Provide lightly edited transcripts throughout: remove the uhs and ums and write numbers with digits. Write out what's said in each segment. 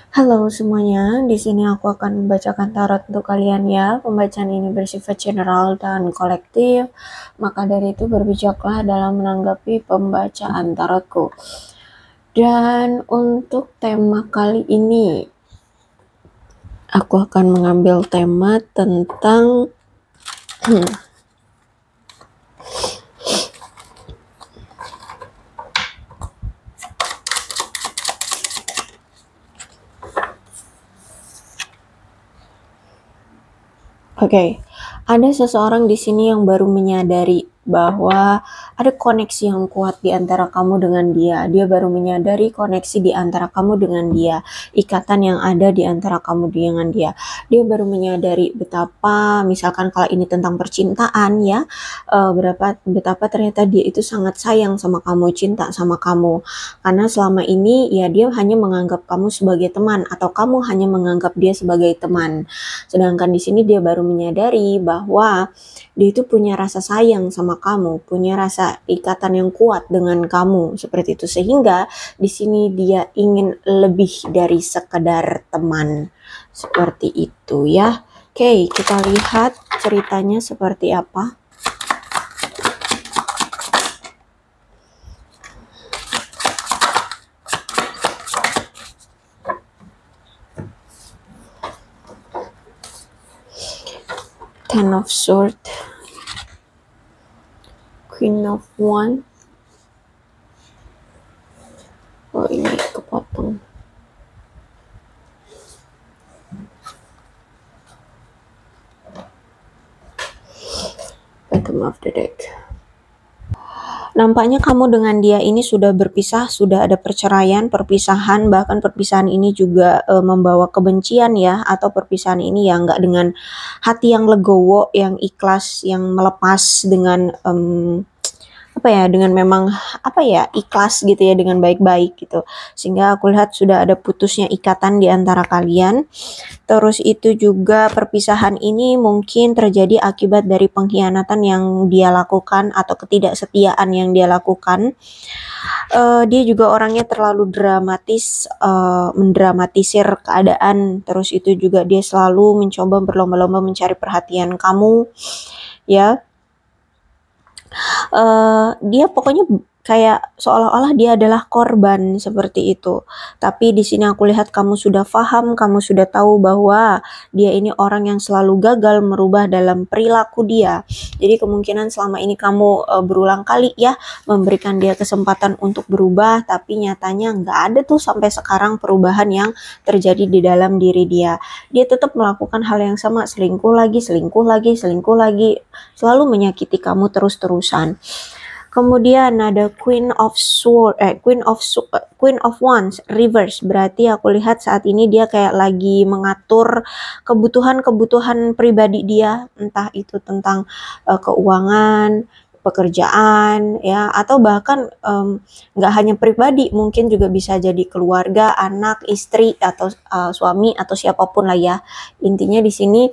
Halo semuanya, di sini aku akan membacakan tarot untuk kalian ya. Pembacaan ini bersifat general dan kolektif, maka dari itu berbijaklah dalam menanggapi pembacaan tarotku. Dan untuk tema kali ini, aku akan mengambil tema tentang Oke, ada seseorang di sini yang baru menyadari bahwa ada koneksi yang kuat di antara kamu dengan dia. Dia baru menyadari koneksi di antara kamu dengan dia, ikatan yang ada di antara kamu dengan dia. Dia baru menyadari betapa, misalkan kalau ini tentang percintaan ya, betapa ternyata dia itu sangat sayang sama kamu, cinta sama kamu. Karena selama ini ya dia hanya menganggap kamu sebagai teman atau kamu hanya menganggap dia sebagai teman. Sedangkan di sini dia baru menyadari bahwa dia itu punya rasa sayang sama kamu, punya rasa ikatan yang kuat dengan kamu seperti itu, sehingga di sini dia ingin lebih dari sekedar teman seperti itu ya. Oke, kita lihat ceritanya seperti apa. Ten of Swords, Queen of Wands. Oh, ini kepotong. Bottom of the deck. Nampaknya kamu dengan dia ini sudah berpisah, sudah ada perceraian, perpisahan, bahkan perpisahan ini juga membawa kebencian ya, atau perpisahan ini ya nggak dengan hati yang legowo, yang ikhlas, yang melepas dengan dengan memang ikhlas gitu ya, dengan baik-baik gitu, sehingga aku lihat sudah ada putusnya ikatan di antara kalian. Terus itu juga perpisahan ini mungkin terjadi akibat dari pengkhianatan yang dia lakukan atau ketidaksetiaan yang dia lakukan. Dia juga orangnya terlalu dramatis, mendramatisir keadaan. Terus itu juga dia selalu mencoba berlomba-lomba mencari perhatian kamu ya. Dia pokoknya kayak seolah-olah dia adalah korban seperti itu. Tapi di sini aku lihat kamu sudah paham, kamu sudah tahu bahwa dia ini orang yang selalu gagal merubah dalam perilaku dia. Jadi kemungkinan selama ini kamu berulang kali ya memberikan dia kesempatan untuk berubah, tapi nyatanya nggak ada tuh sampai sekarang perubahan yang terjadi di dalam diri dia. Dia tetap melakukan hal yang sama, selingkuh lagi, selalu menyakiti kamu terus-terusan. Kemudian ada Queen of Wands reverse, berarti aku lihat saat ini dia kayak lagi mengatur kebutuhan-kebutuhan pribadi dia, entah itu tentang keuangan, pekerjaan ya, atau bahkan nggak hanya pribadi, mungkin juga bisa jadi keluarga, anak, istri, atau suami, atau siapapun lah ya. Intinya di sini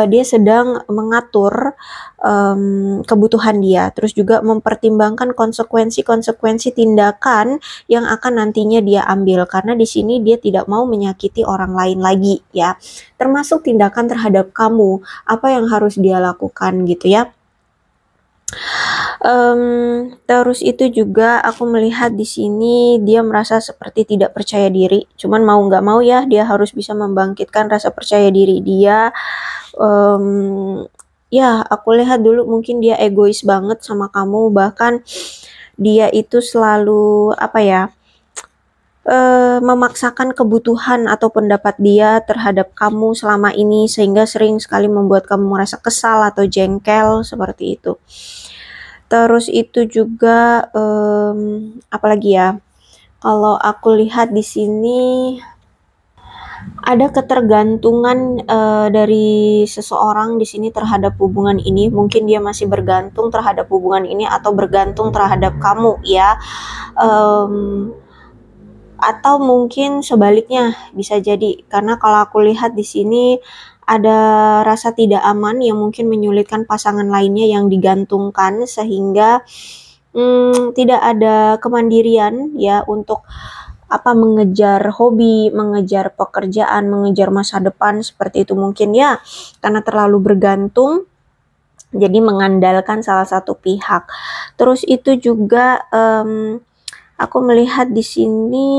dia sedang mengatur kebutuhan dia, terus juga mempertimbangkan konsekuensi-konsekuensi tindakan yang akan nantinya dia ambil, karena di sini dia tidak mau menyakiti orang lain lagi ya, termasuk tindakan terhadap kamu, apa yang harus dia lakukan gitu ya. Terus itu juga aku melihat di sini dia merasa seperti tidak percaya diri, cuman mau nggak mau ya dia harus bisa membangkitkan rasa percaya diri dia. Ya aku lihat dulu mungkin dia egois banget sama kamu, bahkan dia itu selalu memaksakan kebutuhan atau pendapat dia terhadap kamu selama ini, sehingga sering sekali membuat kamu merasa kesal atau jengkel seperti itu. Terus itu juga apalagi ya, kalau aku lihat di sini ada ketergantungan dari seseorang di sini terhadap hubungan ini. Mungkin dia masih bergantung terhadap hubungan ini atau bergantung terhadap kamu ya. Atau mungkin sebaliknya bisa jadi, karena kalau aku lihat di sini ada rasa tidak aman yang mungkin menyulitkan pasangan lainnya yang digantungkan, sehingga tidak ada kemandirian ya untuk mengejar hobi, mengejar pekerjaan, mengejar masa depan seperti itu mungkin ya, karena terlalu bergantung jadi mengandalkan salah satu pihak. Terus itu juga aku melihat di sini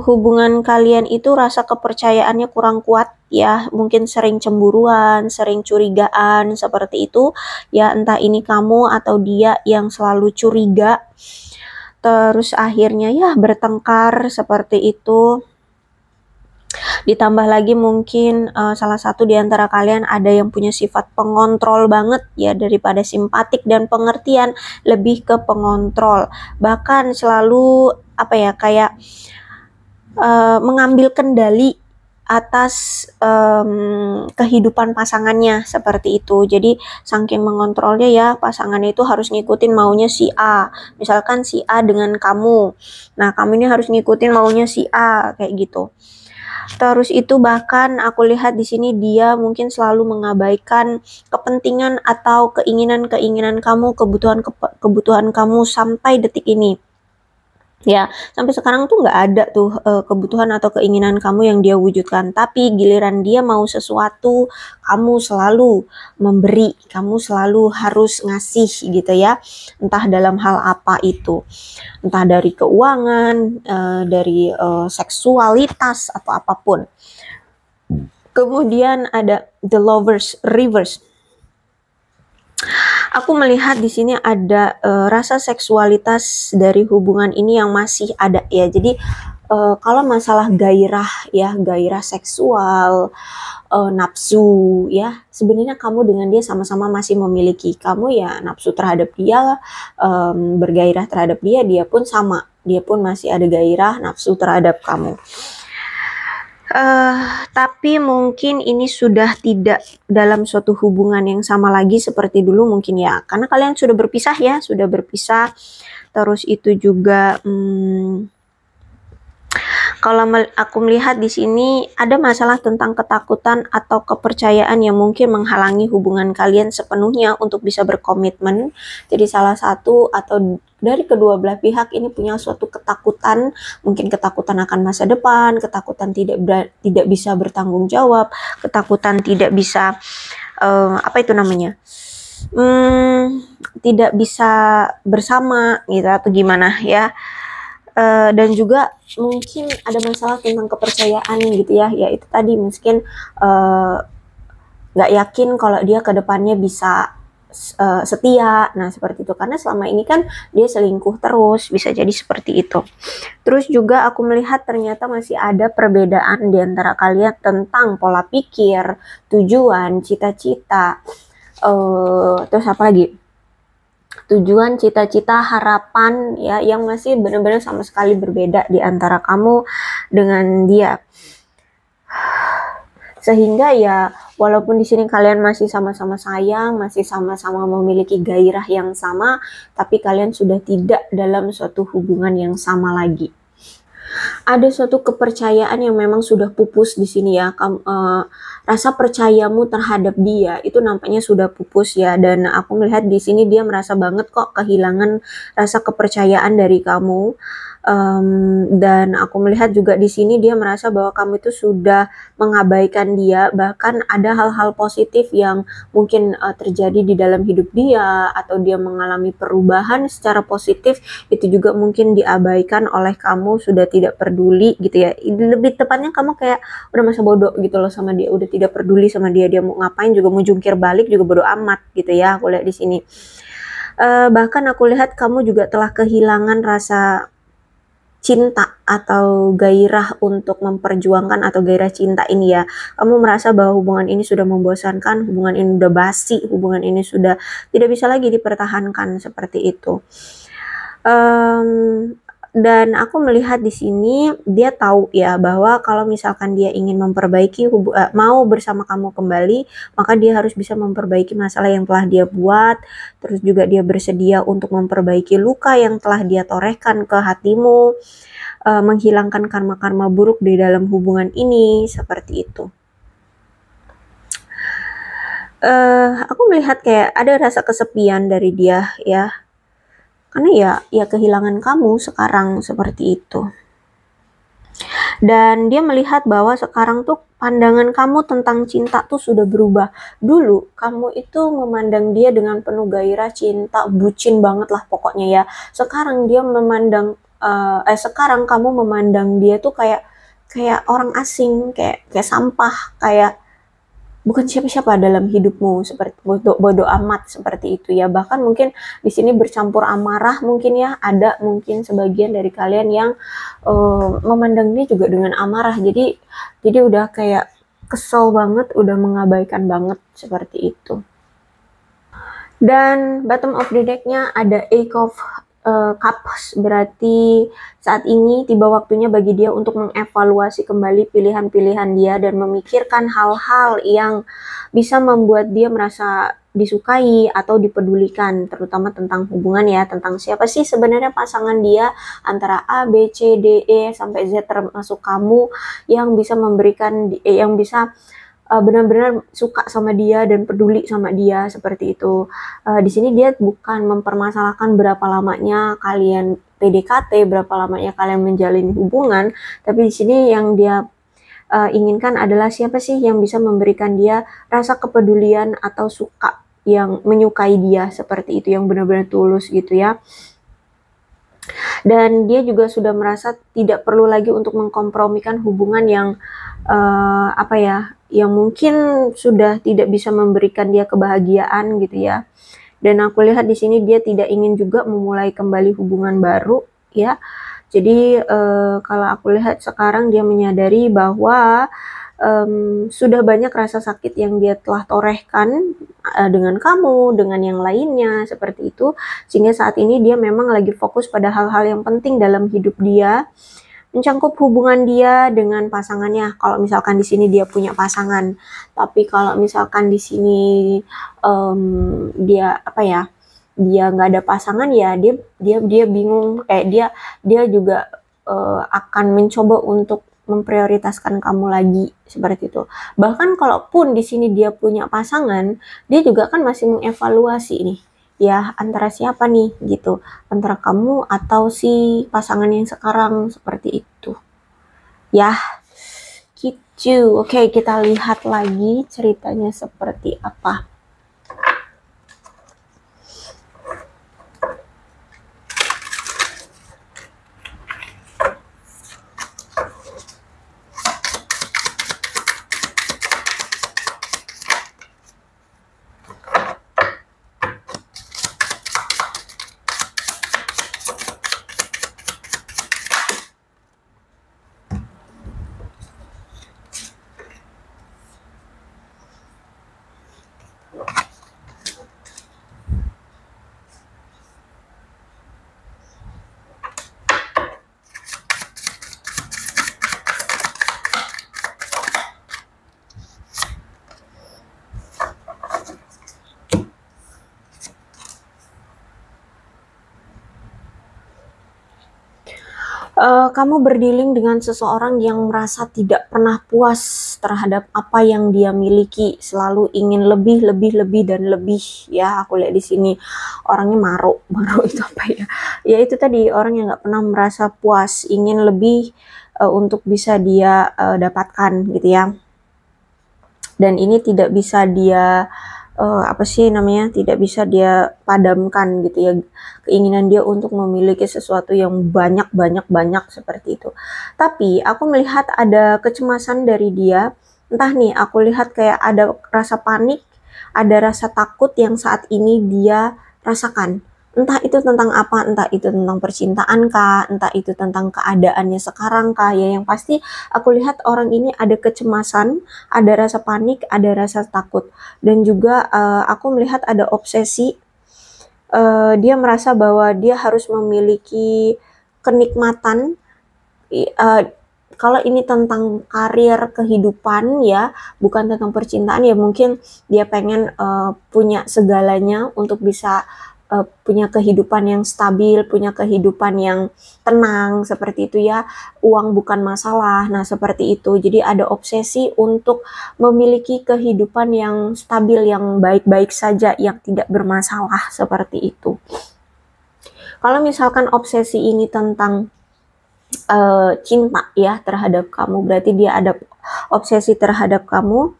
hubungan kalian itu rasa kepercayaannya kurang kuat ya, mungkin sering cemburuan, sering curigaan seperti itu ya, entah ini kamu atau dia yang selalu curiga. Terus akhirnya ya bertengkar seperti itu. Ditambah lagi mungkin salah satu di antara kalian ada yang punya sifat pengontrol banget ya, daripada simpatik dan pengertian, lebih ke pengontrol. Bahkan selalu kayak mengambil kendali atas kehidupan pasangannya seperti itu. Jadi saking mengontrolnya ya, pasangannya itu harus ngikutin maunya si A. Misalkan si A dengan kamu, nah kamu ini harus ngikutin maunya si A kayak gitu. Terus itu bahkan aku lihat di sini dia mungkin selalu mengabaikan kepentingan atau keinginan-keinginan kamu, kebutuhan kamu sampai detik ini. Ya, sampai sekarang tuh nggak ada tuh kebutuhan atau keinginan kamu yang dia wujudkan. Tapi giliran dia mau sesuatu, kamu selalu memberi, kamu selalu harus ngasih gitu ya. Entah dalam hal apa itu, entah dari keuangan, dari seksualitas atau apapun. Kemudian ada the lovers reverse. Aku melihat di sini ada rasa seksualitas dari hubungan ini yang masih ada ya. Jadi kalau masalah gairah ya, gairah seksual, nafsu ya, sebenarnya kamu dengan dia sama-sama masih memiliki. Kamu ya nafsu terhadap dia, bergairah terhadap dia, dia pun sama. Dia pun masih ada gairah nafsu terhadap kamu. Tapi mungkin ini sudah tidak dalam suatu hubungan yang sama lagi seperti dulu mungkin ya, karena kalian sudah berpisah ya, sudah berpisah. Terus itu juga kalau aku melihat di sini ada masalah tentang ketakutan atau kepercayaan yang mungkin menghalangi hubungan kalian sepenuhnya untuk bisa berkomitmen. Jadi salah satu atau dari kedua belah pihak ini punya suatu ketakutan, mungkin ketakutan akan masa depan, ketakutan tidak bisa bertanggung jawab, ketakutan tidak bisa tidak bisa bersama gitu atau gimana ya. Dan juga mungkin ada masalah tentang kepercayaan gitu ya, itu tadi mungkin nggak yakin kalau dia ke depannya bisa setia, nah seperti itu, karena selama ini kan dia selingkuh terus, bisa jadi seperti itu. Terus juga aku melihat ternyata masih ada perbedaan di antara kalian tentang pola pikir, tujuan, cita-cita, terus apa lagi? Tujuan, cita-cita, harapan ya, yang masih benar-benar sama sekali berbeda di antara kamu dengan dia. Sehingga ya walaupun di sini kalian masih sama-sama sayang, masih sama-sama memiliki gairah yang sama, tapi kalian sudah tidak dalam suatu hubungan yang sama lagi. Ada suatu kepercayaan yang memang sudah pupus di sini ya. Rasa percayamu terhadap dia itu nampaknya sudah pupus ya, dan aku melihat di sini dia merasa banget kok kehilangan rasa kepercayaan dari kamu. Dan aku melihat juga di sini dia merasa bahwa kamu itu sudah mengabaikan dia, bahkan ada hal-hal positif yang mungkin terjadi di dalam hidup dia, atau dia mengalami perubahan secara positif, itu juga mungkin diabaikan oleh kamu, sudah tidak peduli gitu ya. Lebih tepatnya kamu kayak udah masa bodoh gitu loh sama dia, udah tidak peduli sama dia, dia mau ngapain juga, mau jungkir balik juga bodoh amat gitu ya, aku lihat di sini. Bahkan aku lihat kamu juga telah kehilangan rasa cinta atau gairah untuk memperjuangkan, atau gairah cinta ini ya. Kamu merasa bahwa hubungan ini sudah membosankan, hubungan ini udah basi, hubungan ini sudah tidak bisa lagi dipertahankan seperti itu. Dan aku melihat di sini dia tahu ya bahwa kalau misalkan dia ingin memperbaiki mau bersama kamu kembali, maka dia harus bisa memperbaiki masalah yang telah dia buat. Terus juga dia bersedia untuk memperbaiki luka yang telah dia torehkan ke hatimu, menghilangkan karma-karma buruk di dalam hubungan ini, seperti itu. Aku melihat kayak ada rasa kesepian dari dia ya. karena ya kehilangan kamu sekarang seperti itu. Dan dia melihat bahwa sekarang tuh pandangan kamu tentang cinta tuh sudah berubah. Dulu kamu itu memandang dia dengan penuh gairah cinta, bucin banget lah pokoknya ya. Sekarang dia sekarang kamu memandang dia tuh kayak orang asing, kayak sampah, kayak bukan siapa-siapa dalam hidupmu, seperti bodo amat seperti itu ya. Bahkan mungkin di sini bercampur amarah mungkin ya, ada mungkin sebagian dari kalian yang memandang dia juga dengan amarah. Jadi udah kayak kesel banget, udah mengabaikan banget seperti itu. Dan bottom of the deck-nya ada Eight of Cups, berarti saat ini tiba waktunya bagi dia untuk mengevaluasi kembali pilihan-pilihan dia dan memikirkan hal-hal yang bisa membuat dia merasa disukai atau dipedulikan, terutama tentang hubungan ya, tentang siapa sih sebenarnya pasangan dia antara A, B, C, D, E sampai Z termasuk kamu yang bisa memberikan yang bisa benar-benar suka sama dia dan peduli sama dia seperti itu. Di sini dia bukan mempermasalahkan berapa lamanya kalian PDKT, berapa lamanya kalian menjalin hubungan, tapi di sini yang dia inginkan adalah siapa sih yang bisa memberikan dia rasa kepedulian atau suka, yang menyukai dia seperti itu, yang benar-benar tulus gitu ya. Dan dia juga sudah merasa tidak perlu lagi untuk mengkompromikan hubungan yang yang mungkin sudah tidak bisa memberikan dia kebahagiaan gitu ya. Dan aku lihat di sini dia tidak ingin juga memulai kembali hubungan baru ya. Jadi kalau aku lihat sekarang dia menyadari bahwa sudah banyak rasa sakit yang dia telah torehkan dengan kamu, dengan yang lainnya seperti itu, sehingga saat ini dia memang lagi fokus pada hal-hal yang penting dalam hidup dia, mencangkup hubungan dia dengan pasangannya. Kalau misalkan di sini dia punya pasangan, tapi kalau misalkan di sini dia dia nggak ada pasangan ya, dia bingung, dia juga akan mencoba untuk memprioritaskan kamu lagi seperti itu. Bahkan kalaupun di sini dia punya pasangan, dia juga kan masih mengevaluasi nih ya, antara siapa nih gitu, antara kamu atau si pasangan yang sekarang seperti itu ya, gitu. Oke, kita lihat lagi ceritanya seperti apa. Kamu berdealing dengan seseorang yang merasa tidak pernah puas terhadap apa yang dia miliki, selalu ingin lebih dan lebih ya. Aku lihat di sini orangnya maro itu apa ya? Ya itu tadi, orang yang nggak pernah merasa puas, ingin lebih untuk bisa dia dapatkan gitu ya. Dan ini tidak bisa dia tidak bisa dia padamkan gitu ya, keinginan dia untuk memiliki sesuatu yang banyak seperti itu. Tapi aku melihat ada kecemasan dari dia, entah nih, aku lihat kayak ada rasa panik, ada rasa takut yang saat ini dia rasakan. Entah itu tentang apa, entah itu tentang percintaan kah, entah itu tentang keadaannya sekarang kah ya, yang pasti aku lihat orang ini ada kecemasan, ada rasa panik, ada rasa takut, dan juga aku melihat ada obsesi. Dia merasa bahwa dia harus memiliki kenikmatan. Kalau ini tentang karir, kehidupan ya, bukan tentang percintaan ya, mungkin dia pengen punya segalanya untuk bisa punya kehidupan yang stabil, punya kehidupan yang tenang seperti itu ya, uang bukan masalah. Nah seperti itu, jadi ada obsesi untuk memiliki kehidupan yang stabil, yang baik-baik saja, yang tidak bermasalah seperti itu. Kalau misalkan obsesi ini tentang cinta ya terhadap kamu, berarti dia ada obsesi terhadap kamu.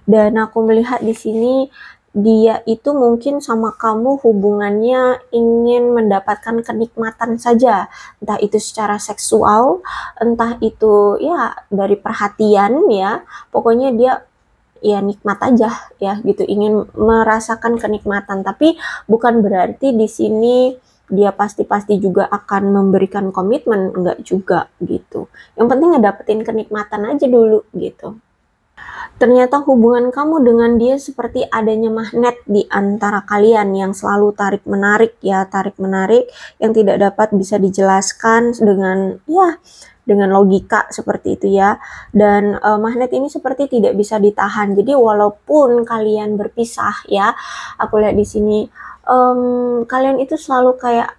Dan aku melihat di sini dia itu mungkin sama kamu hubungannya ingin mendapatkan kenikmatan saja, entah itu secara seksual, entah itu ya dari perhatian ya, pokoknya dia ya nikmat aja ya gitu, ingin merasakan kenikmatan. Tapi bukan berarti di sini dia pasti-pasti juga akan memberikan komitmen, enggak juga gitu. Yang penting ngedapetin kenikmatan aja dulu gitu. Ternyata hubungan kamu dengan dia seperti adanya magnet di antara kalian yang selalu tarik-menarik ya, tarik-menarik yang tidak dapat bisa dijelaskan dengan logika seperti itu ya. Dan magnet ini seperti tidak bisa ditahan. Jadi walaupun kalian berpisah ya, aku lihat di sini kalian itu selalu kayak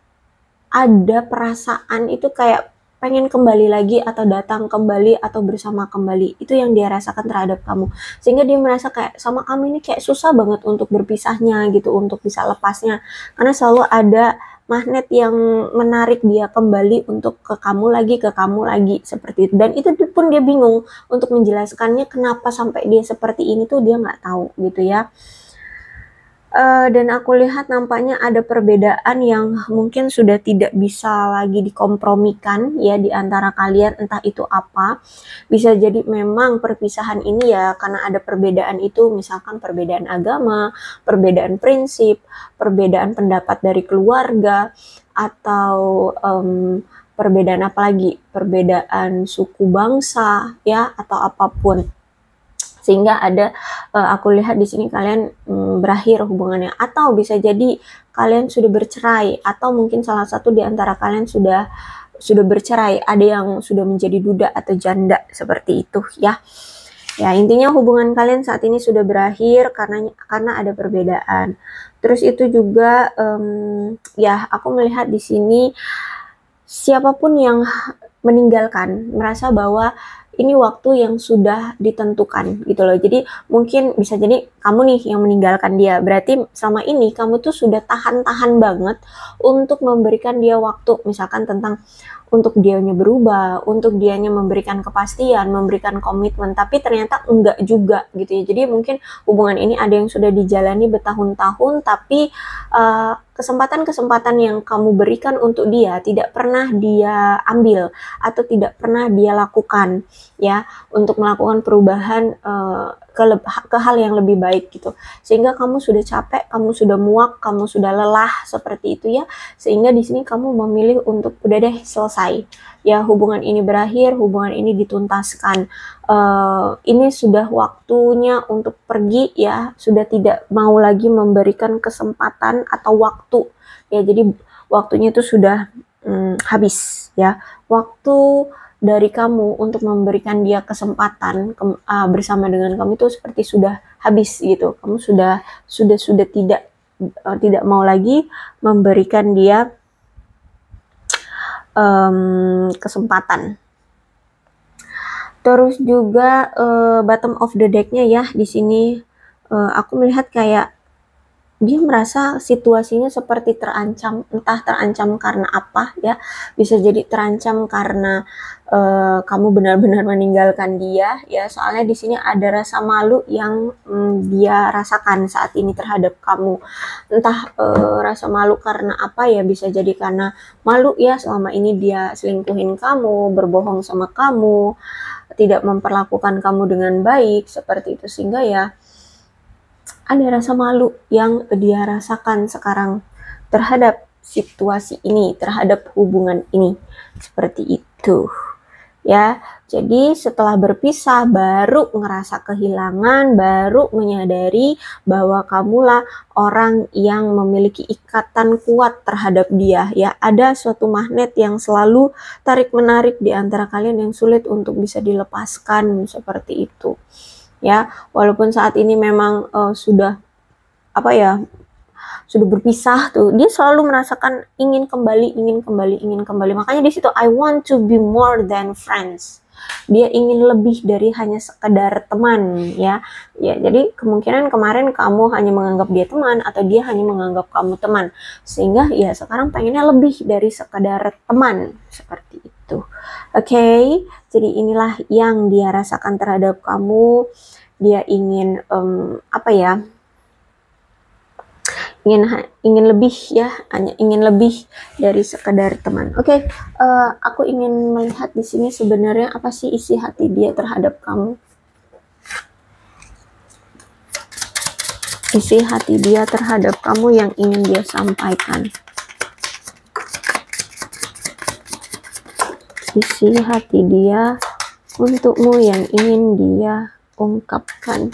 ada perasaan itu kayak pengen kembali lagi atau datang kembali atau bersama kembali. Itu yang dia rasakan terhadap kamu. Sehingga dia merasa kayak sama kamu ini kayak susah banget untuk berpisahnya gitu, untuk bisa lepasnya. Karena selalu ada magnet yang menarik dia kembali untuk ke kamu lagi, seperti itu. Dan itu pun dia bingung untuk menjelaskannya kenapa sampai dia seperti ini tuh dia nggak tahu gitu ya. Dan aku lihat nampaknya ada perbedaan yang mungkin sudah tidak bisa lagi dikompromikan ya di antara kalian, entah itu apa. Bisa jadi memang perpisahan ini ya karena ada perbedaan itu, misalkan perbedaan agama, perbedaan prinsip, perbedaan pendapat dari keluarga, atau perbedaan apa lagi, perbedaan suku bangsa ya, atau apapun. Sehingga ada aku lihat di sini kalian berakhir hubungannya, atau bisa jadi kalian sudah bercerai, atau mungkin salah satu di antara kalian sudah bercerai, ada yang sudah menjadi duda atau janda seperti itu ya. Ya intinya hubungan kalian saat ini sudah berakhir karena ada perbedaan. Terus itu juga ya aku melihat di sini siapapun yang meninggalkan merasa bahwa ini waktu yang sudah ditentukan gitu loh. Jadi mungkin bisa jadi kamu nih yang meninggalkan dia. Berarti selama ini kamu tuh sudah tahan-tahan banget untuk memberikan dia waktu. Misalkan tentang untuk dianya berubah, untuk dianya memberikan kepastian, memberikan komitmen. Tapi ternyata enggak juga gitu ya. Jadi mungkin hubungan ini ada yang sudah dijalani bertahun-tahun, tapi kesempatan-kesempatan yang kamu berikan untuk dia tidak pernah dia ambil atau tidak pernah dia lakukan ya, untuk melakukan perubahan ke hal yang lebih baik gitu. Sehingga kamu sudah capek, kamu sudah muak, kamu sudah lelah seperti itu ya. Sehingga di sini kamu memilih untuk udah deh selesai. Ya hubungan ini berakhir, hubungan ini dituntaskan. Ini sudah waktunya untuk pergi ya, sudah tidak mau lagi memberikan kesempatan atau waktu ya. Jadi waktunya itu sudah habis ya. Waktu dari kamu untuk memberikan dia kesempatan bersama dengan kamu itu seperti sudah habis gitu. Kamu sudah tidak mau lagi memberikan dia kesempatan. Terus juga bottom of the deck-nya ya di sini aku melihat kayak dia merasa situasinya seperti terancam, entah terancam karena apa ya, bisa jadi terancam karena kamu benar-benar meninggalkan dia ya. Soalnya di sini ada rasa malu yang dia rasakan saat ini terhadap kamu. Entah rasa malu karena apa ya, bisa jadi karena malu ya selama ini dia selingkuhin kamu, berbohong sama kamu, tidak memperlakukan kamu dengan baik seperti itu, sehingga ya ada rasa malu yang dia rasakan sekarang terhadap situasi ini, terhadap hubungan ini seperti itu ya. Jadi setelah berpisah baru ngerasa kehilangan, baru menyadari bahwa kamulah orang yang memiliki ikatan kuat terhadap dia ya. Ada suatu magnet yang selalu tarik-menarik di antara kalian yang sulit untuk bisa dilepaskan seperti itu ya. Walaupun saat ini memang sudah sudah berpisah tuh, dia selalu merasakan ingin kembali. Makanya di situ I want to be more than friends. Dia ingin lebih dari hanya sekedar teman, ya. Ya, jadi kemungkinan kemarin kamu hanya menganggap dia teman atau dia hanya menganggap kamu teman. Sehingga ya sekarang pengennya lebih dari sekedar teman, seperti itu. Oke, jadi inilah yang dia rasakan terhadap kamu. Dia ingin apa ya? ingin lebih, ya, hanya ingin lebih dari sekedar teman. Oke, aku ingin melihat di sini sebenarnya apa sih isi hati dia terhadap kamu. Isi hati dia terhadap kamu yang ingin dia sampaikan. Isi hati dia untukmu yang ingin dia ungkapkan.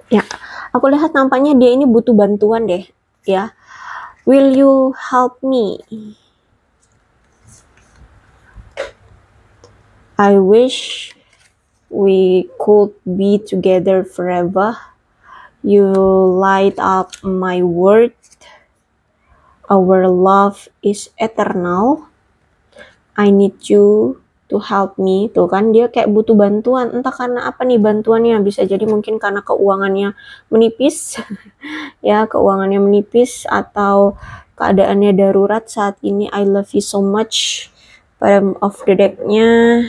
Ya, aku lihat nampaknya dia ini butuh bantuan deh, ya. Will you help me? I wish we could be together forever. You light up my world. Our love is eternal. I need you to help me. Tuh kan, dia kayak butuh bantuan. Entah karena apa nih bantuannya. Bisa jadi mungkin karena keuangannya menipis. Ya, keuangannya menipis atau keadaannya darurat saat ini. I love you so much. Bottom of the deck-nya,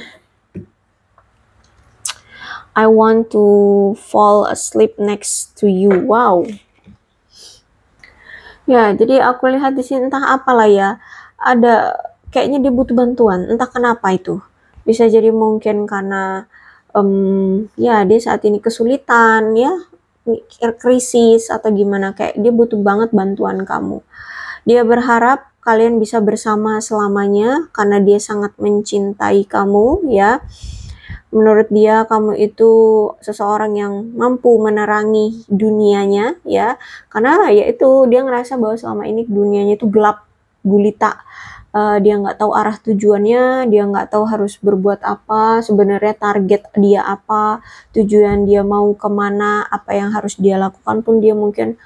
I want to fall asleep next to you. Wow. Ya, jadi aku lihat di sini entah apalah ya. Ada kayaknya dia butuh bantuan. Entah kenapa itu. Bisa jadi mungkin karena ya dia saat ini kesulitan, ya, krisis atau gimana, kayak dia butuh banget bantuan kamu. Dia berharap kalian bisa bersama selamanya karena dia sangat mencintai kamu, ya. Menurut dia kamu itu seseorang yang mampu menerangi dunianya, ya, karena ya itu dia ngerasa bahwa selama ini dunianya itu gelap gulita. Dia nggak tahu arah tujuannya, dia nggak tahu harus berbuat apa, sebenarnya target dia apa, tujuan dia mau kemana, apa yang harus dia lakukan pun dia mungkin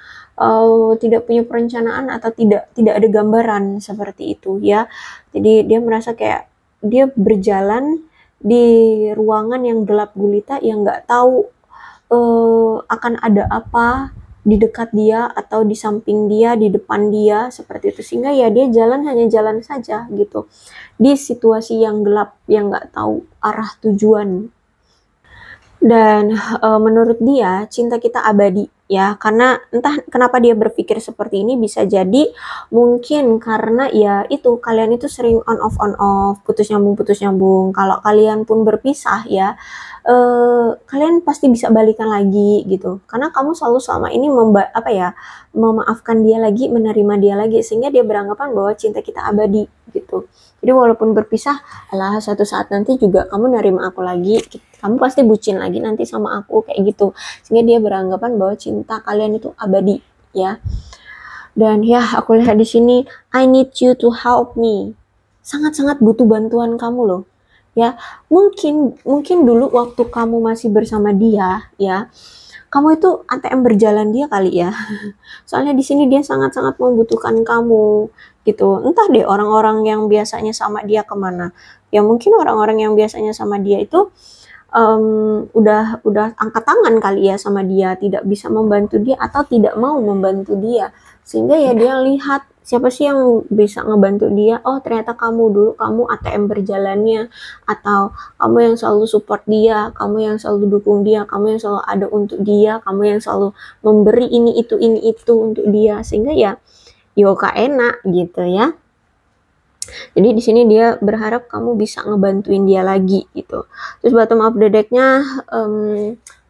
tidak punya perencanaan atau tidak ada gambaran seperti itu, ya. Jadi dia merasa kayak dia berjalan di ruangan yang gelap gulita yang nggak tahu akan ada apa di dekat dia atau di samping dia, di depan dia, seperti itu. Sehingga ya dia jalan hanya jalan saja gitu di situasi yang gelap, yang nggak tahu arah tujuan. Dan menurut dia cinta kita abadi, ya, karena entah kenapa dia berpikir seperti ini. Bisa jadi mungkin karena ya itu kalian itu sering on off, putus nyambung. Kalau kalian pun berpisah, ya, kalian pasti bisa balikan lagi gitu, karena kamu selalu selama ini memaafkan dia lagi, menerima dia lagi, sehingga dia beranggapan bahwa cinta kita abadi gitu. Jadi walaupun berpisah, alah suatu saat nanti juga kamu nerima aku lagi, kamu pasti bucin lagi nanti sama aku, kayak gitu. Sehingga dia beranggapan bahwa cinta kalian itu abadi, ya. Dan ya aku lihat di sini, I need you to help me. Sangat-sangat butuh bantuan kamu loh. Ya, mungkin dulu waktu kamu masih bersama dia, ya, kamu itu ATM berjalan dia kali ya. Soalnya di sini dia sangat-sangat membutuhkan kamu gitu. Entah deh orang-orang yang biasanya sama dia kemana. Ya mungkin orang-orang yang biasanya sama dia itu udah angkat tangan kali ya sama dia, tidak bisa membantu dia atau tidak mau membantu dia. Sehingga ya dia lihat siapa sih yang bisa ngebantu dia. Oh ternyata kamu, dulu kamu ATM berjalannya, atau kamu yang selalu support dia, kamu yang selalu dukung dia, kamu yang selalu ada untuk dia, kamu yang selalu memberi ini itu untuk dia. Sehingga ya Yoka enak gitu, ya. Jadi di sini dia berharap kamu bisa ngebantuin dia lagi gitu. Terus bottom of the deck-nya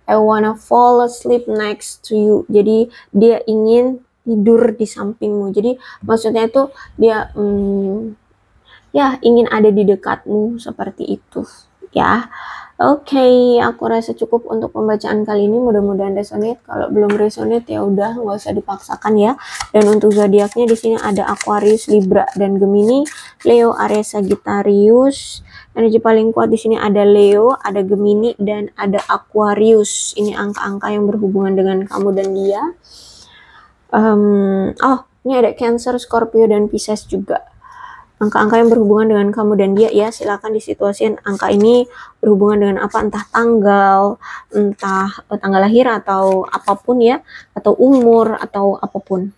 I wanna fall asleep next to you. Jadi dia ingin tidur di sampingmu. Jadi maksudnya itu dia ya ingin ada di dekatmu, seperti itu. ya. Oke, aku rasa cukup untuk pembacaan kali ini. Mudah-mudahan resonate. Kalau belum resonate ya udah, nggak usah dipaksakan ya. Dan untuk zodiaknya di sini ada Aquarius, Libra, dan Gemini, Leo, Aries, Sagittarius. Energi paling kuat di sini ada Leo, ada Gemini, dan ada Aquarius. Ini angka-angka yang berhubungan dengan kamu dan dia. Ini ada Cancer, Scorpio, dan Pisces juga. Angka-angka yang berhubungan dengan kamu dan dia ya, silakan disituasikan angka ini berhubungan dengan apa, entah tanggal lahir atau apapun ya, atau umur atau apapun.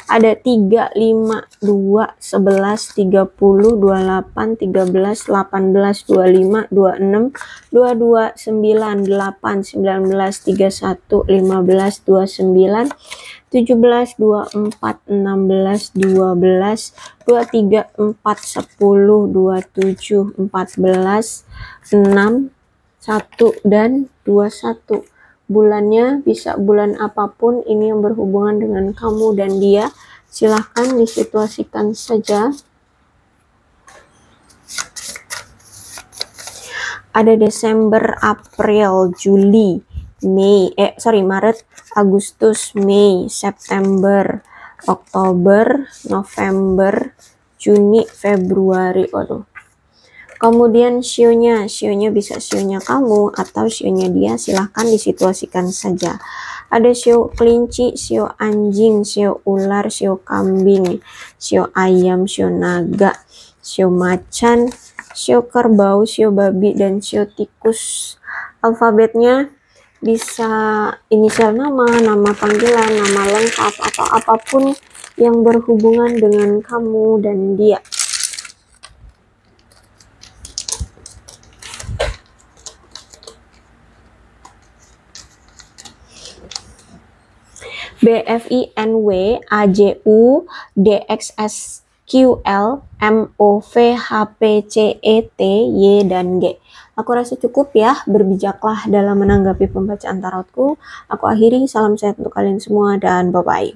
Ada 3, 5, 2, 11, 30, 28, 13, 18, 25, 26, 22, 9, 8, 19, 31, 15, 29, 17, 24, 16, 12, 23, 4, 10, 27, 14, 6, 1, dan 21. Bulannya bisa bulan apapun ini yang berhubungan dengan kamu dan dia. Silahkan disituasikan saja. Ada Desember, April, Juli, Maret, Agustus, Mei, September, Oktober, November, Juni, Februari. Kemudian sionya bisa sionya kamu atau sionya dia, silahkan disituasikan saja. Ada sio kelinci, sio anjing, sio ular, sio kambing, sio ayam, sio naga, sio macan, sio kerbau, sio babi, dan sio tikus. Alfabetnya bisa inisial nama, nama panggilan, nama lengkap, atau apapun yang berhubungan dengan kamu dan dia. BFINW AJU DXSQL MOVHPCET Y dan G. Aku rasa cukup ya, berbijaklah dalam menanggapi pembacaan tarotku. Aku akhiri, salam sehat untuk kalian semua dan bye-bye.